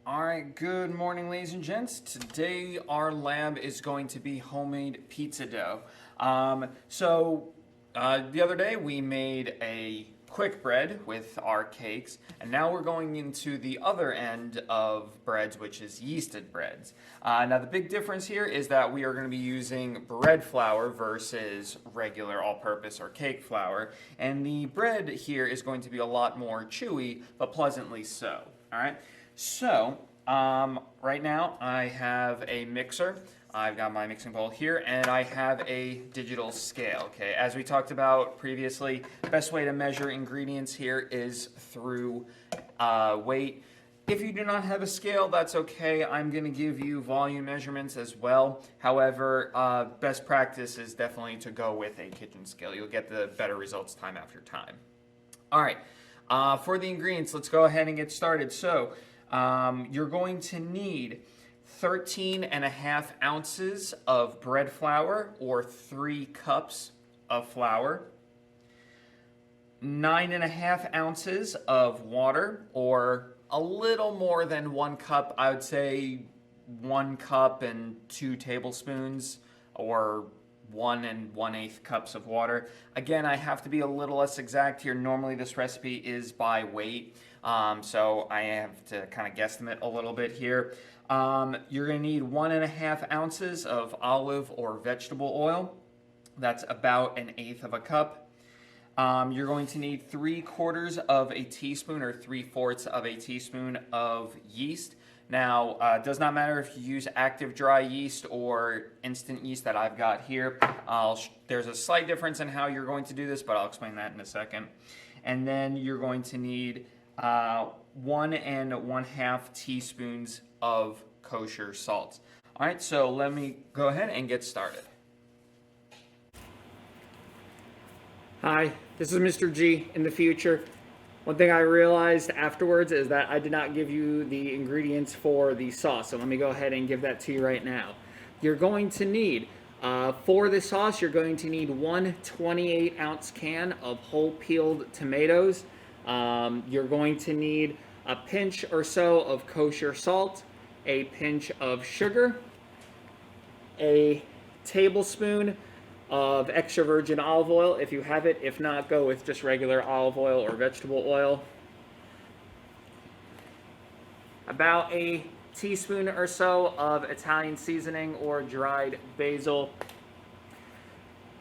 All right, good morning, ladies and gents. Today, our lab is going to be homemade pizza dough. The other day, we made a quick bread with our cakes, and now we're going into the other end of breads, which is yeasted breads. Now, the big difference here is that we are going to be using bread flour versus regular all-purpose or cake flour, and the bread here is going to be a lot more chewy, but pleasantly so. All right. So, right now I have a mixer. I've got my mixing bowl here, and I have a digital scale. Okay, as we talked about previously, best way to measure ingredients here is through weight. If you do not have a scale, that's okay. I'm going to give you volume measurements as well. However, best practice is definitely to go with a kitchen scale. You'll get the better results time after time. All right, for the ingredients, let's go ahead and get started. So, you're going to need 13.5 ounces of bread flour, or 3 cups of flour, 9.5 ounces of water, or a little more than 1 cup. I would say 1 cup and 2 tablespoons, or 1 1/8 cups of water. Again, I have to be a little less exact here. Normally this recipe is by weight, so I have to kind of guesstimate a little bit here. You're going to need 1.5 ounces of olive or vegetable oil. That's about 1/8 cup. You're going to need 3/4 of a teaspoon or 3/4 of a teaspoon of yeast. Now, it does not matter if you use active dry yeast or instant yeast that I've got here. There's a slight difference in how you're going to do this, but I'll explain that in a second. And then you're going to need 1 1/2 teaspoons of kosher salt. All right, so let me go ahead and get started. Hi, this is Mr. G in the future. One thing I realized afterwards is that I did not give you the ingredients for the sauce, so let me go ahead and give that to you right now. You're going to need, for the sauce, you're going to need 1 28-ounce can of whole peeled tomatoes. You're going to need a pinch or so of kosher salt, a pinch of sugar, a tablespoon of extra virgin olive oil if you have it. If not, go with just regular olive oil or vegetable oil. About a teaspoon or so of Italian seasoning or dried basil.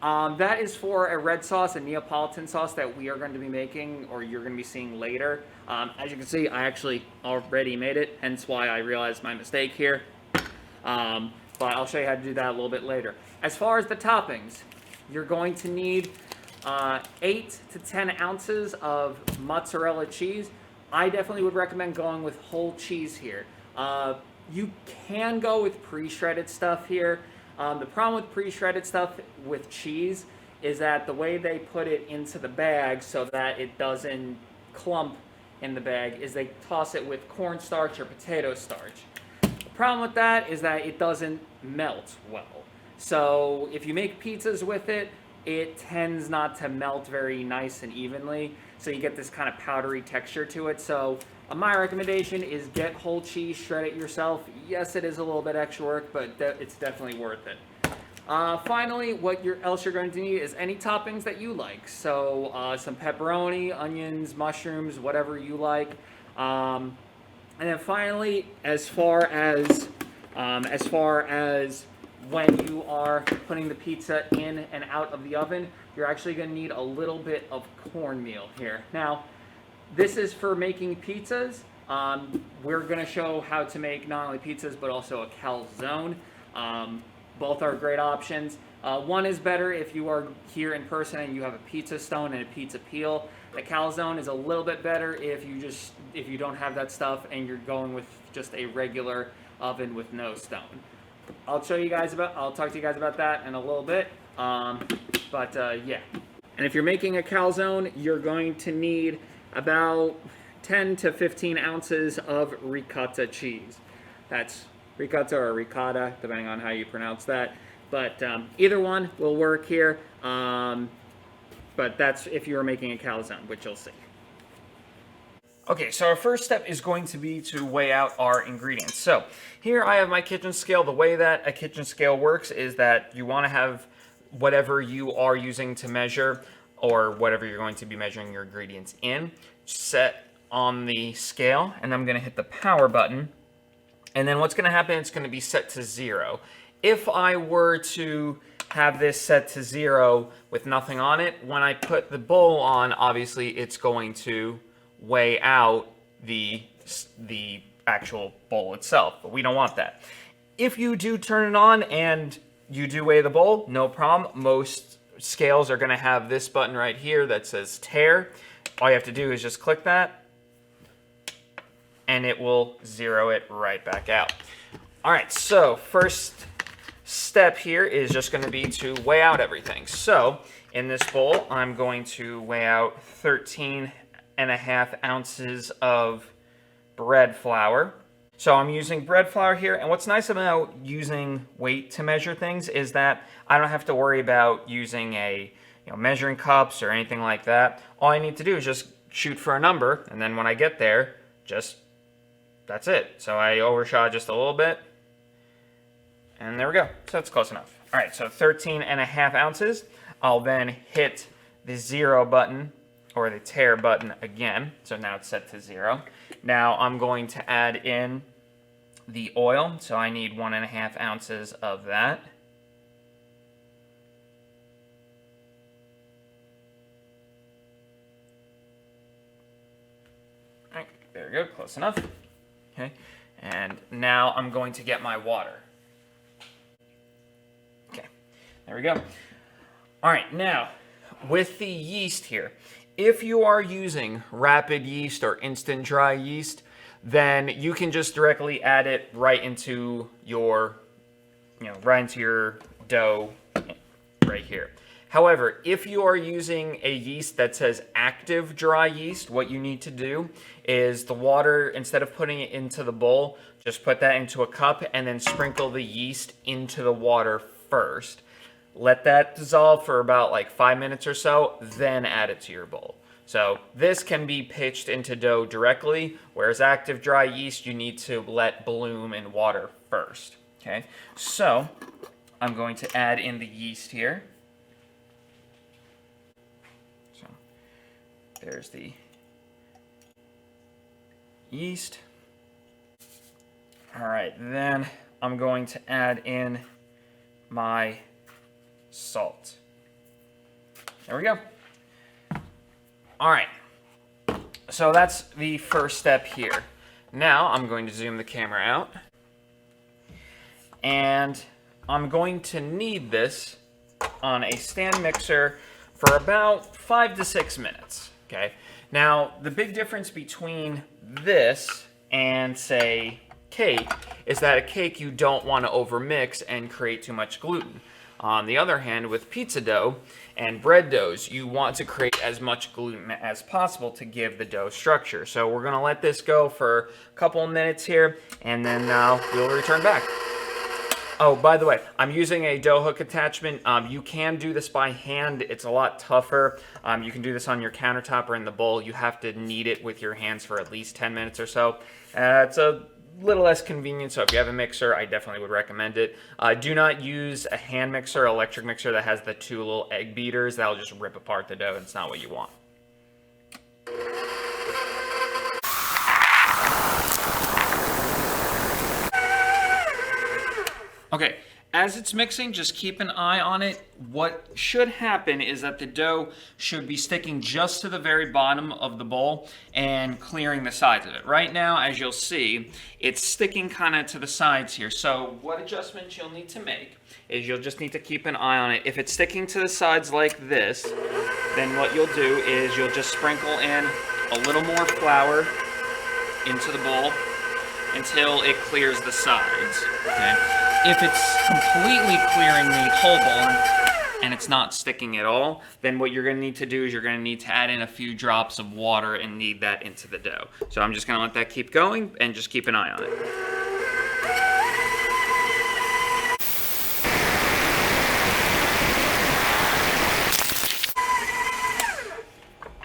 That is for a red sauce, a Neapolitan sauce that we are going to be making, or you're going to be seeing later. As you can see, I actually already made it, hence why I realized my mistake here. But I'll show you how to do that a little bit later. As far as the toppings, you're going to need 8 to 10 ounces of mozzarella cheese. I definitely would recommend going with whole cheese here. You can go with pre-shredded stuff here. The problem with pre-shredded stuff with cheese is that the way they put it into the bag so that it doesn't clump in the bag is they toss it with cornstarch or potato starch. The problem with that is that it doesn't melt well. So if you make pizzas with it, it tends not to melt very nice and evenly. So you get this kind of powdery texture to it. So my recommendation is get whole cheese, shred it yourself. Yes, it is a little bit extra work, but it's definitely worth it. Finally, what else you're going to need is any toppings that you like. So some pepperoni, onions, mushrooms, whatever you like. And then finally, as far as when you are putting the pizza in and out of the oven, you're actually going to need a little bit of cornmeal here. Now, this is for making pizzas. We're going to show how to make not only pizzas, but also a calzone. Both are great options. One is better if you are here in person and you have a pizza stone and a pizza peel. The calzone is a little bit better if you don't have that stuff and you're going with just a regular oven with no stone. I'll talk to you guys about that in a little bit. Yeah. And if you're making a calzone, you're going to need about 10 to 15 ounces of ricotta cheese. That's ricotta or ricotta, depending on how you pronounce that. But either one will work here. But that's if you're making a calzone, which you'll see. Okay, so our first step is going to be to weigh out our ingredients. So here I have my kitchen scale. The way that a kitchen scale works is that you want to have whatever you are using to measure or whatever you're going to be measuring your ingredients in set on the scale, and I'm going to hit the power button. And then what's going to happen, it's going to be set to 0. If I were to have this set to 0 with nothing on it, when I put the bowl on, obviously it's going to weigh out the actual bowl itself, but we don't want that. If you do turn it on and you do weigh the bowl, no problem. Most scales are going to have this button right here that says tare. All you have to do is just click that, and it will zero it right back out. All right, so first step here is just going to be to weigh out everything. So in this bowl, I'm going to weigh out 13.5 ounces of bread flour. So I'm using bread flour here, and what's nice about using weight to measure things is that I don't have to worry about using measuring cups or anything like that. All I need to do is just shoot for a number, and then when I get there, that's it. So I overshot just a little bit, and there we go. So that's close enough. All right, so 13.5 ounces. I'll then hit the 0 button, or the tare button again. So now it's set to 0. Now I'm going to add in the oil. So I need 1.5 ounces of that. All right, there we go, close enough. Okay, and now I'm going to get my water. Okay, there we go. All right, now with the yeast here, if you are using rapid yeast or instant dry yeast, then you can just directly add it right into your, dough right here. However, if you are using a yeast that says active dry yeast, what you need to do is the water, instead of putting it into the bowl, just put that into a cup and then sprinkle the yeast into the water first. Let that dissolve for about like 5 minutes or so, then add it to your bowl. So this can be pitched into dough directly, whereas active dry yeast you need to let bloom in water first. Okay, so I'm going to add in the yeast here. So there's the yeast. All right, then I'm going to add in my salt. There we go. All right, so that's the first step here. Now I'm going to zoom the camera out, and I'm going to knead this on a stand mixer for about 5 to 6 minutes, okay? Now, the big difference between this and, say, cake is that a cake you don't want to overmix and create too much gluten. On the other hand, with pizza dough and bread doughs, you want to create as much gluten as possible to give the dough structure. So we're going to let this go for a couple of minutes here, and then we'll return back. Oh, by the way, I'm using a dough hook attachment. You can do this by hand. It's a lot tougher. You can do this on your countertop or in the bowl. You have to knead it with your hands for at least 10 minutes or so. It's a little less convenient, so if you have a mixer, I definitely would recommend it. Do not use a hand mixer, electric mixer that has the 2 little egg beaters. That'll just rip apart the dough. It's not what you want. Okay, as it's mixing, just keep an eye on it. What should happen is that the dough should be sticking just to the very bottom of the bowl and clearing the sides of it. Right now, as you'll see, it's sticking kind of to the sides here. So what adjustments you'll need to make is you'll just need to keep an eye on it. If it's sticking to the sides like this, then what you'll do is you'll just sprinkle in a little more flour into the bowl until it clears the sides, okay? If it's completely clearing the whole bowl and it's not sticking at all, then what you're going to need to do is you're going to need to add in a few drops of water and knead that into the dough. So I'm just going to let that keep going and just keep an eye on it.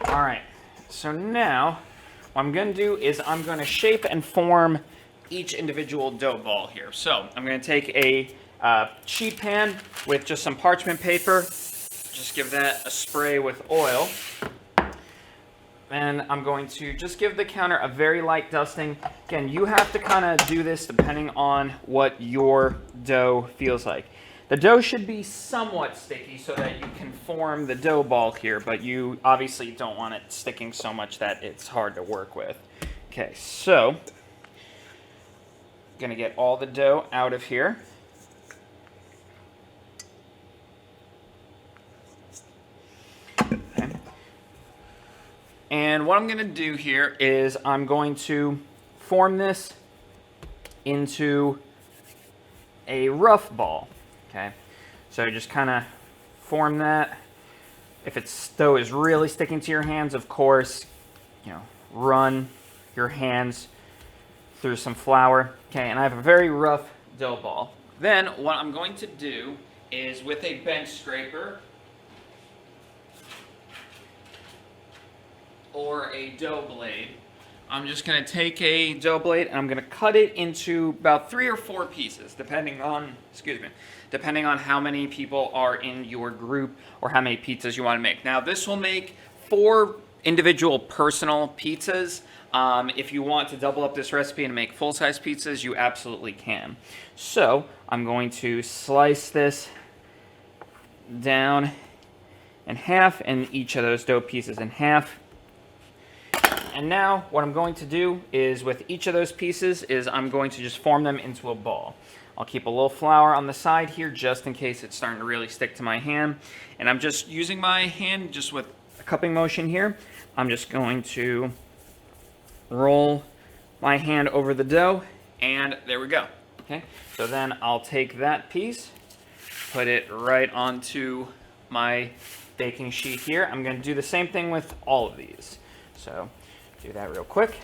All right, so now what I'm going to do is I'm going to shape and form each individual dough ball here. So I'm going to take a sheet pan with just some parchment paper, just give that a spray with oil. And I'm going to just give the counter a very light dusting. Again, you have to kind of do this depending on what your dough feels like. The dough should be somewhat sticky so that you can form the dough ball here, but you obviously don't want it sticking so much that it's hard to work with. Okay, so I'm gonna get all the dough out of here. Okay. And what I'm gonna do here is I'm going to form this into a rough ball. Okay, so just kind of form that. If its dough is really sticking to your hands, of course, run your hands through some flour. Okay, and I have a very rough dough ball. Then what I'm going to do is with a bench scraper or a dough blade, I'm just going to take a dough blade and I'm going to cut it into about 3 or 4 pieces, depending on how many people are in your group or how many pizzas you want to make. Now, this will make 4 individual personal pizzas. If you want to double up this recipe and make full-size pizzas, you absolutely can. So I'm going to slice this down in half and each of those dough pieces in half. And now what I'm going to do is with each of those pieces is I'm going to just form them into a ball. I'll keep a little flour on the side here just in case it's starting to really stick to my hand. And I'm just using my hand just with a cupping motion here. I'm just going to roll my hand over the dough and there we go. Okay, so then I'll take that piece, put it right onto my baking sheet here. I'm going to do the same thing with all of these. So do that real quick.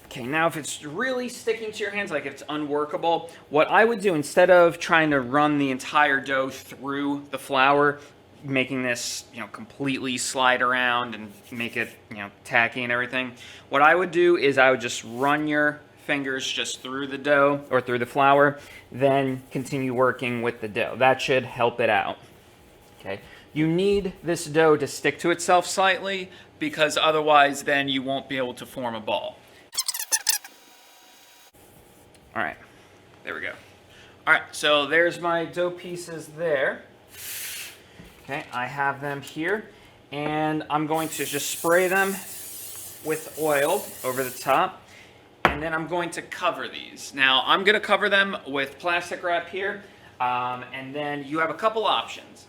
Okay, now if it's really sticking to your hands, like if it's unworkable, what I would do instead of trying to run the entire dough through the flour, making this, completely slide around and make it, tacky and everything, what I would do is I would just run your fingers just through the dough or through the flour, then continue working with the dough. That should help it out. Okay. You need this dough to stick to itself slightly because otherwise then you won't be able to form a ball. All right, there we go. All right, so there's my dough pieces there. Okay, I have them here, and I'm going to just spray them with oil over the top, and then I'm going to cover these. Now, I'm gonna cover them with plastic wrap here, and then you have a couple options.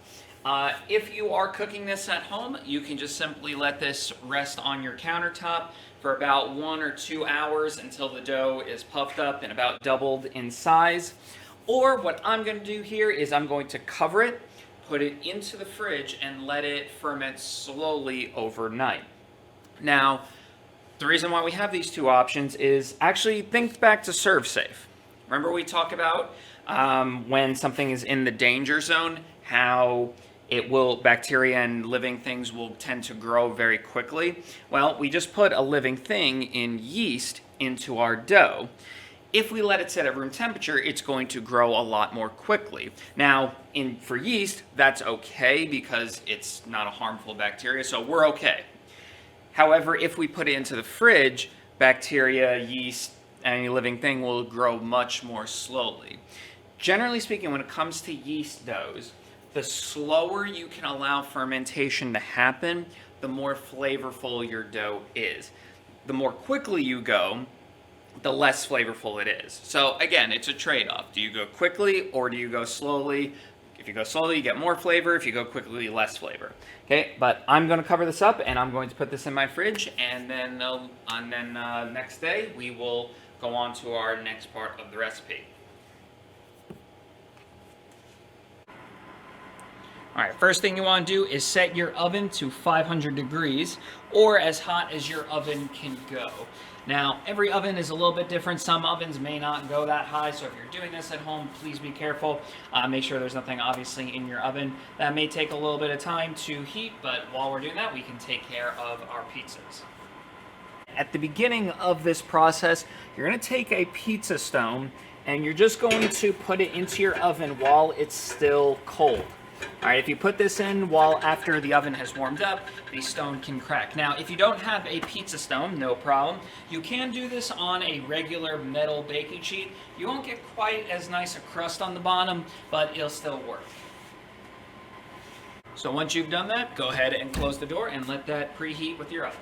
If you are cooking this at home, you can just simply let this rest on your countertop for about 1 or 2 hours until the dough is puffed up and about doubled in size. Or what I'm going to do here is I'm going to cover it, put it into the fridge, and let it ferment slowly overnight. Now, the reason why we have these 2 options is actually think back to ServeSafe. Remember we talked about when something is in the danger zone, how bacteria and living things will tend to grow very quickly. Well, we just put a living thing in yeast into our dough. If we let it sit at room temperature, it's going to grow a lot more quickly. Now, for yeast, that's okay because it's not a harmful bacteria, so we're okay. However, if we put it into the fridge, bacteria, yeast, any living thing will grow much more slowly. Generally speaking, when it comes to yeast doughs, the slower you can allow fermentation to happen, the more flavorful your dough is. The more quickly you go, the less flavorful it is. So again, it's a trade-off. Do you go quickly or do you go slowly? If you go slowly, you get more flavor. If you go quickly, less flavor. Okay, but I'm going to cover this up and I'm going to put this in my fridge, and then next day we will go on to our next part of the recipe. All right, first thing you want to do is set your oven to 500 degrees or as hot as your oven can go. Now, every oven is a little bit different. Some ovens may not go that high, so if you're doing this at home, please be careful. Make sure there's nothing obviously in your oven. That may take a little bit of time to heat, but while we're doing that, we can take care of our pizzas. at the beginning of this process, you're going to take a pizza stone and you're just going to put it into your oven while it's still cold. All right, if you put this in while after the oven has warmed up, the stone can crack. Now, if you don't have a pizza stone, no problem. You can do this on a regular metal baking sheet. You won't get quite as nice a crust on the bottom, but it'll still work. So once you've done that, go ahead and close the door and let that preheat with your oven.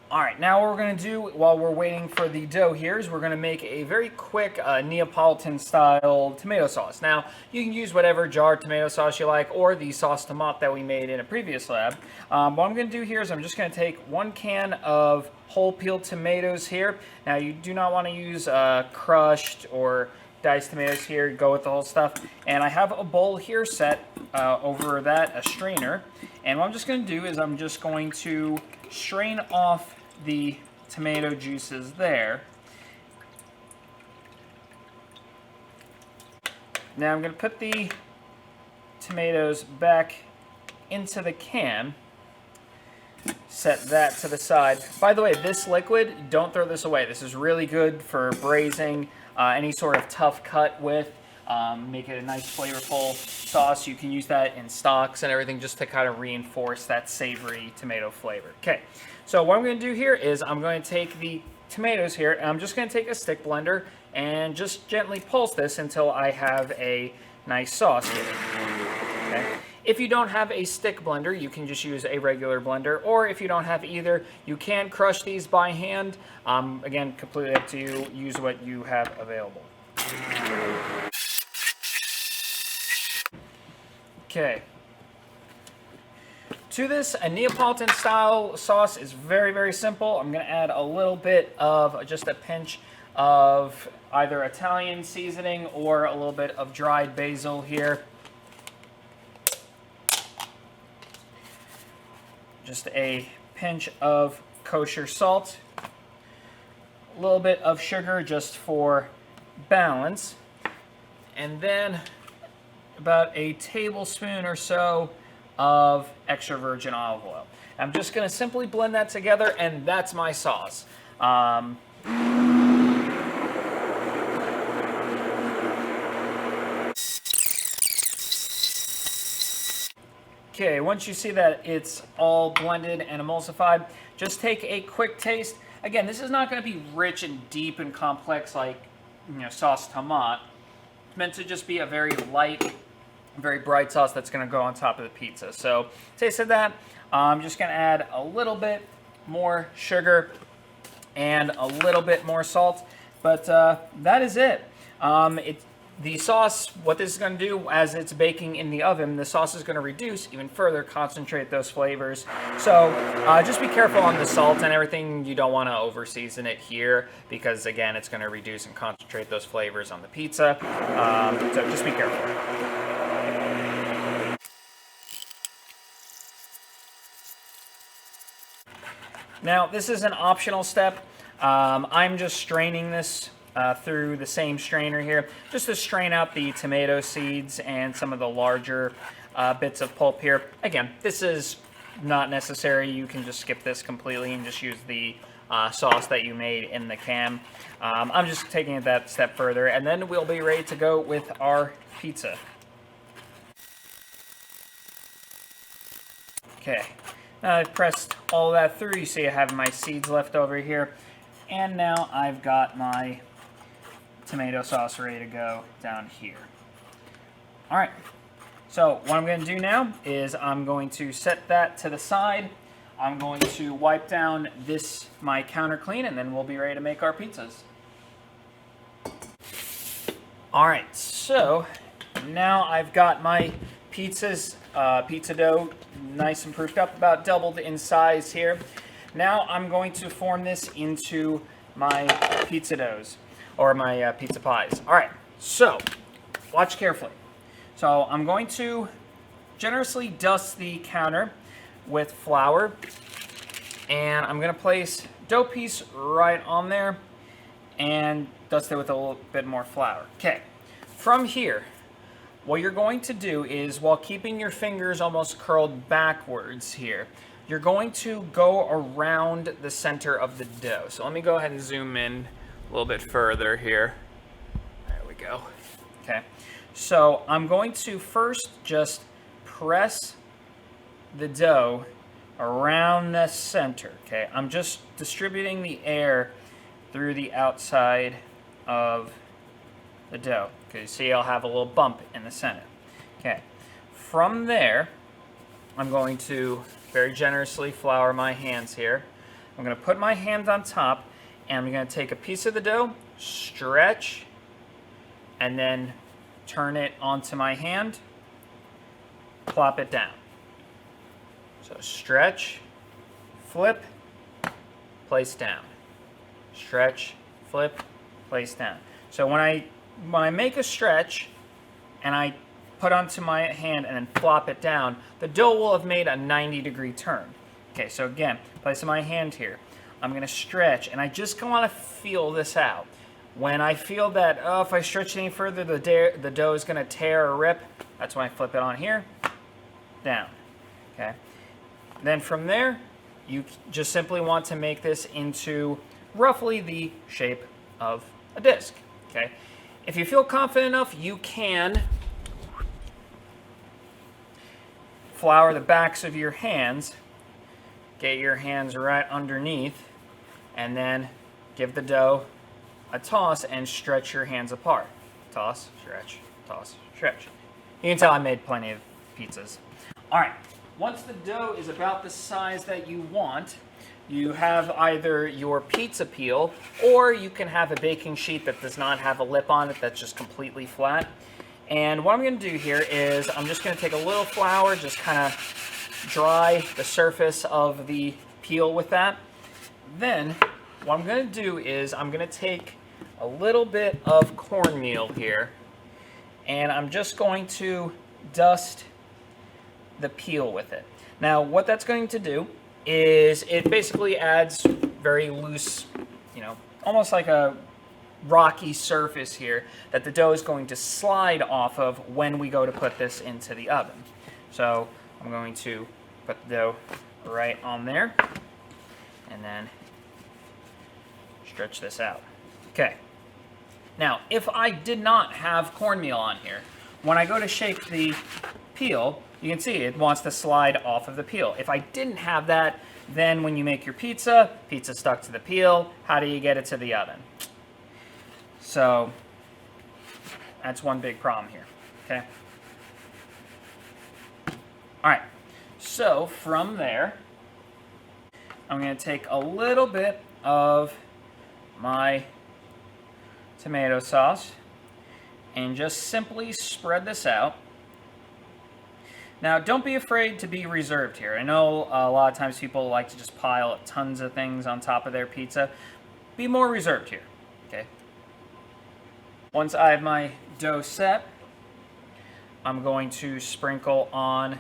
All right, now what we're going to do while we're waiting for the dough here is we're going to make a very quick Neapolitan-style tomato sauce. Now, you can use whatever jarred tomato sauce you like or the sauce tomate that we made in a previous lab. What I'm going to do here is I'm just going to take 1 can of whole peeled tomatoes here. Now, you do not want to use crushed or diced tomatoes here. Go with the whole stuff. And I have a bowl here set over that, a strainer. And what I'm just going to do is I'm just going to strain off the tomato juices there. Now I'm going to put the tomatoes back into the can. Set that to the side. By the way, this liquid, don't throw this away. This is really good for braising any sort of tough cut with. Make it a nice flavorful sauce. You can use that in stocks and everything just to kind of reinforce that savory tomato flavor. Okay, so what I'm going to do here is I'm going to take the tomatoes here and I'm just going to take a stick blender and just gently pulse this until I have a nice sauce here. Okay. If you don't have a stick blender, you can just use a regular blender, or if you don't have either, you can crush these by hand. Again, completely up to you. Use what you have available. Okay. To this, a Neapolitan style sauce is very, very simple. I'm going to add a little bit of just a pinch of either Italian seasoning or a little bit of dried basil here. Just a pinch of kosher salt. A little bit of sugar just for balance. And then about a tablespoon or so of extra virgin olive oil. I'm just going to simply blend that together, and that's my sauce. Okay, once you see that it's all blended and emulsified, just take a quick taste. Again, this is not going to be rich and deep and complex like, sauce tomate. It's meant to just be a very light, very bright sauce that's going to go on top of the pizza. So, tasted that. I'm just going to add a little bit more sugar and a little bit more salt. But that is it. The sauce, what this is going to do as it's baking in the oven, the sauce is going to reduce, even further concentrate those flavors. So just be careful on the salt and everything. You don't want to over-season it here because, again, it's going to reduce and concentrate those flavors on the pizza. So just be careful. Now, this is an optional step. I'm just straining this through the same strainer here, just to strain out the tomato seeds and some of the larger bits of pulp here. Again, this is not necessary. You can just skip this completely and just use the sauce that you made in the can. I'm just taking it that step further, and then we'll be ready to go with our pizza. Okay, now I've pressed all that through. You see I have my seeds left over here, and now I've got my tomato sauce ready to go down here. All right, so what I'm going to do now is I'm going to set that to the side. I'm going to wipe down my counter clean, and then we'll be ready to make our pizzas. All right, so now I've got my pizza dough nice and proofed up, about doubled in size here. Now I'm going to form this into my pizza doughs, or my pizza pies. All right, so watch carefully. So I'm going to generously dust the counter with flour, and I'm going to place dough piece right on there and dust it with a little bit more flour. Okay, from here, what you're going to do is, while keeping your fingers almost curled backwards here, you're going to go around the center of the dough. So let me go ahead and zoom in a little bit further here. There we go. Okay, so I'm going to first just press the dough around the center. Okay, I'm just distributing the air through the outside of the dough. Okay, see, I'll have a little bump in the center. Okay, from there, I'm going to very generously flour my hands here. I'm going to put my hand on top, and I'm going to take a piece of the dough, stretch, and then turn it onto my hand, plop it down. So stretch, flip, place down. Stretch, flip, place down. So when I make a stretch and I put onto my hand and then flop it down, the dough will have made a 90-degree turn. Okay, so again, placing my hand here, I'm going to stretch, and I just want to feel this out. When I feel that, oh, if I stretch any further, the dough is going to tear or rip, that's when I flip it on here, down. Okay. Then from there, you just simply want to make this into roughly the shape of a disc. Okay. If you feel confident enough, you can flour the backs of your hands, get your hands right underneath, and then give the dough a toss and stretch your hands apart. Toss, stretch, toss, stretch. You can tell I made plenty of pizzas. All right, once the dough is about the size that you want, you have either your pizza peel, or you can have a baking sheet that does not have a lip on it, that's just completely flat. And what I'm going to do here is I'm just going to take a little flour, just kind of dry the surface of the peel with that. Then what I'm going to do is I'm going to take a little bit of cornmeal here, and I'm just going to dust the peel with it. Now what that's going to do is it basically adds very loose, almost like a rocky surface here that the dough is going to slide off of when we go to put this into the oven. So I'm going to put the dough right on there and then stretch this out. Okay. Now, if I did not have cornmeal on here, when I go to shake the peel, you can see it wants to slide off of the peel. If I didn't have that, then when you make your pizza stuck to the peel, how do you get it to the oven? So that's one big problem here, okay? All right, so from there, I'm gonna take a little bit of my tomato sauce and just simply spread this out. Now, don't be afraid to be reserved here. I know a lot of times people like to just pile tons of things on top of their pizza. Be more reserved here, okay? Once I have my dough set, I'm going to sprinkle on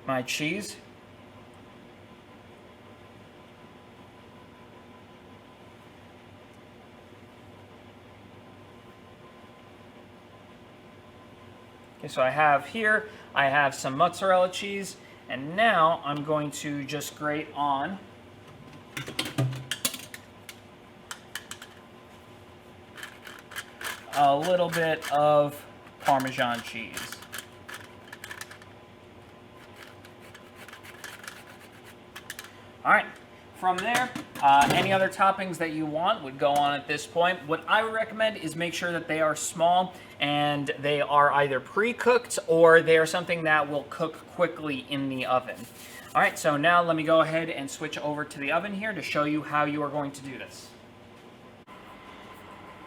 my cheese. Okay, so I have some mozzarella cheese, and now I'm going to just grate on a little bit of Parmesan cheese. All right, from there, any other toppings that you want would go on at this point. What I would recommend is make sure that they are small and they are either pre-cooked or they are something that will cook quickly in the oven. All right, so now let me go ahead and switch over to the oven here to show you how you are going to do this.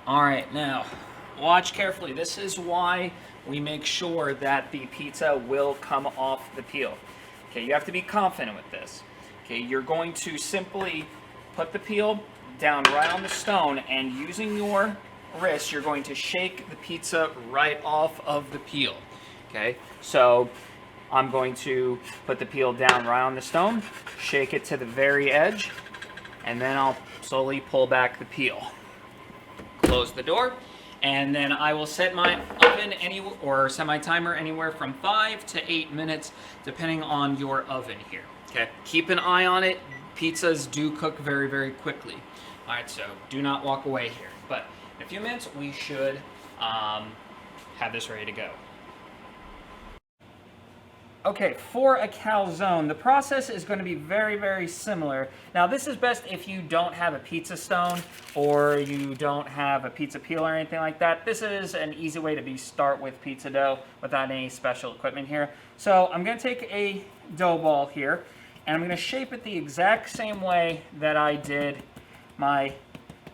All right, now watch carefully. This is why we make sure that the pizza will come off the peel. Okay, you have to be confident with this. Okay, you're going to simply put the peel down right on the stone, and using your wrist, you're going to shake the pizza right off of the peel. Okay, so I'm going to put the peel down right on the stone, shake it to the very edge, and then I'll slowly pull back the peel. Close the door, And then I will set my oven or set my timer anywhere from 5 to 8 minutes, depending on your oven here. Okay. Keep an eye on it. Pizzas do cook very, very quickly. All right, so do not walk away here. But in a few minutes, we should have this ready to go. Okay, for a calzone, the process is going to be very, very similar. Now, this is best if you don't have a pizza stone or you don't have a pizza peel or anything like that. This is an easy way to start with pizza dough without any special equipment here. So I'm going to take a dough ball here, and I'm going to shape it the exact same way that I did my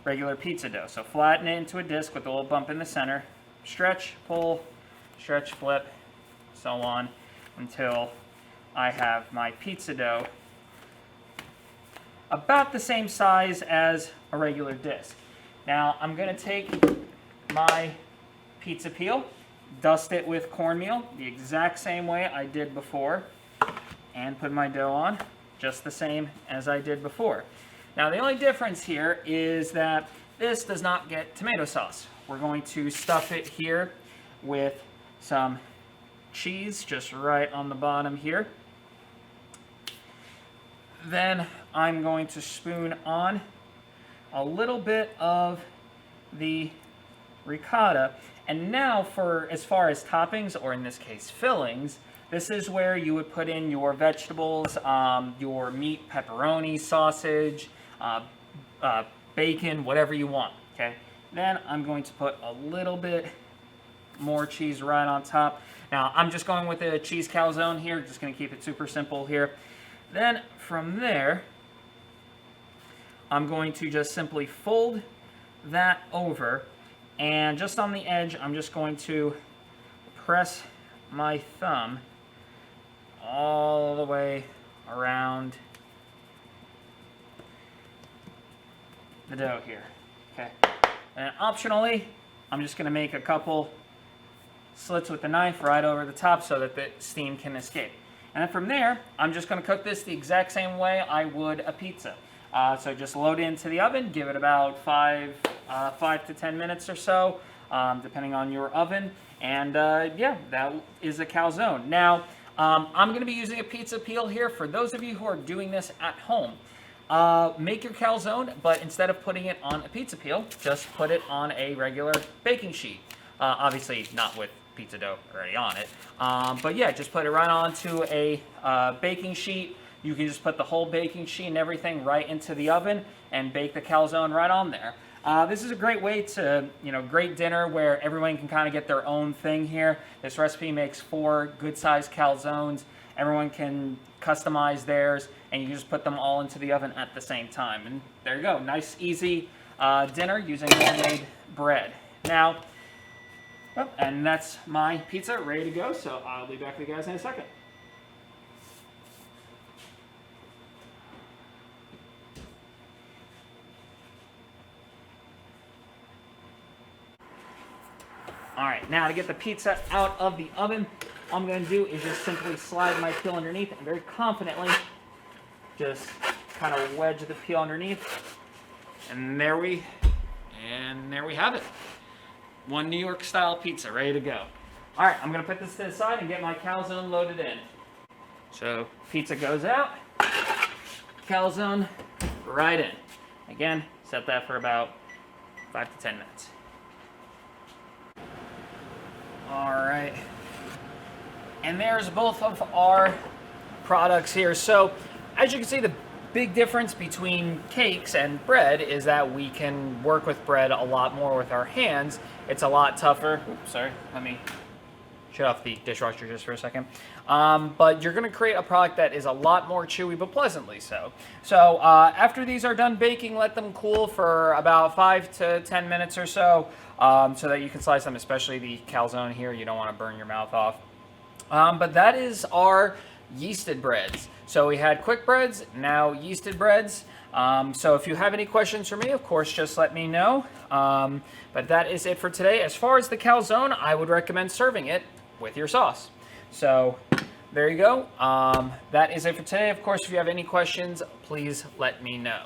regular pizza dough. So flatten it into a disc with a little bump in the center, stretch, pull, stretch, flip, so on, until I have my pizza dough about the same size as a regular disc. Now I'm going to take my pizza peel, dust it with cornmeal the exact same way I did before, and put my dough on just the same as I did before. Now the only difference here is that this does not get tomato sauce. We're going to stuff it here with some cheese just right on the bottom here. Then I'm going to spoon on a little bit of the ricotta. And now for as far as toppings, or in this case fillings, this is where you would put in your vegetables, your meat, pepperoni, sausage, bacon, whatever you want, okay? Then I'm going to put a little bit more cheese right on top. Now, I'm just going with a cheese calzone here, just going to keep it super simple here. Then from there, I'm going to just simply fold that over, and just on the edge, I'm just going to press my thumb all the way around the dough here, okay? And optionally, I'm just going to make a couple slits with the knife right over the top so that the steam can escape. And then from there, I'm just going to cook this the exact same way I would a pizza. So just load it into the oven, give it about 5 to 10 minutes or so, depending on your oven. And yeah, that is a calzone. Now, I'm going to be using a pizza peel here. For those of you who are doing this at home, make your calzone, but instead of putting it on a pizza peel, just put it on a regular baking sheet. Obviously not with pizza dough already on it. But yeah, just put it right onto a baking sheet. You can just put the whole baking sheet and everything right into the oven and bake the calzone right on there. This is a great way to, great dinner where everyone can kind of get their own thing here. This recipe makes 4 good-sized calzones. Everyone can customize theirs, and you just put them all into the oven at the same time. And there you go, nice, easy dinner using homemade bread. Now, and that's my pizza ready to go, so I'll be back with you guys in a second. All right, now to get the pizza out of the oven, all I'm going to do is just simply slide my peel underneath and very confidently just kind of wedge the peel underneath. And there we have it. One New York style pizza ready to go. All right, I'm going to put this to the side and get my calzone loaded in. So pizza goes out, calzone right in. Again, set that for about 5 to 10 minutes. All right, and there's both of our products here. So as you can see, the big difference between cakes and bread is that we can work with bread a lot more with our hands. It's a lot tougher. Oops, sorry, let me shut off the dishwasher just for a second. But you're gonna create a product that is a lot more chewy, but pleasantly so. So after these are done baking, let them cool for about 5 to 10 minutes or so, so that you can slice them, especially the calzone here. You don't wanna burn your mouth off. But that is our yeasted breads. So we had quick breads, now yeasted breads. So if you have any questions for me, of course, just let me know. But that is it for today. As far as the calzone, I would recommend serving it with your sauce. So there you go. That is it for today. Of course, if you have any questions, please let me know.